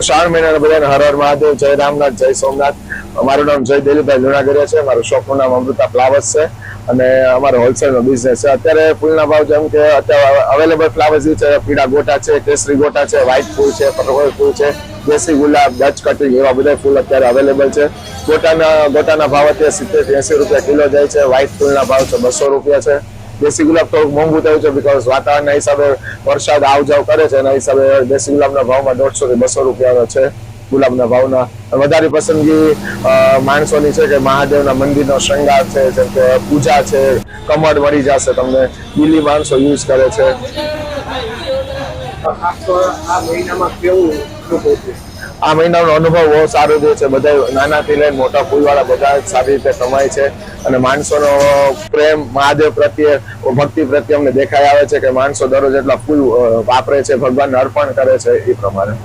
શ્રાવણ મહિનાના બધાને હર હર મહાદેવ, જય રામનાથ, જય સોમનાથ। મારું નામ જય દિલીપભાઈ લુણાગરિયા છે। મારું શોપનું નામ અમૃતા ફ્લાવર્સ છે અને અમારો હોલસેલનો બિઝનેસ છે। અત્યારે ફૂલના ભાવ જેમ કે અત્યારે અવેલેબલ ફ્લાવર્સ છે, પીળા ગોટા છે, કેસરી ગોટા છે, વ્હાઇટ ફૂલ છે, પર્પલ ફૂલ છે, દેશી ગુલાબ, ડચ કટિંગ એવા બધા ફૂલ અત્યારે અવેલેબલ છે। ગોટાના ભાવ અત્યારે 70 થી 80 રૂપિયા કિલો જાય છે। વ્હાઇટ ફૂલના ભાવ છે 200 રૂપિયા છે। દેશી ગુલાબ થોડુંક મોંઘું થયું છે બીકોઝ વાતાવરણના હિસાબે વરસાદ આવ જાવ કરે છે એના હિસાબે દેશી ગુલાબના ભાવમાં 150 થી 200 રૂપિયા છે ગુલાબના ભાવના। વધારે પસંદગી માણસોની છે કે મહાદેવના મંદિરનો શૃંગાર છે, જેમ કે પૂજા છે, કમળ મળી જશે તમને, દિલ્હી માણસો યુઝ કરે છે। આ મહિનાનો અનુભવ બહુ સારો રહ્યો છે। બધા નાનાથી લઈને મોટા ફૂલવાળા બધા સારી રીતે કમાય છે અને માણસોનો પ્રેમ મહાદેવ પ્રત્યે, ભક્તિ પ્રત્યે અમને દેખાઈ આવે છે કે માણસો દરરોજ એટલા ફૂલ વાપરે છે, ભગવાનને અર્પણ કરે છે એ પ્રમાણે।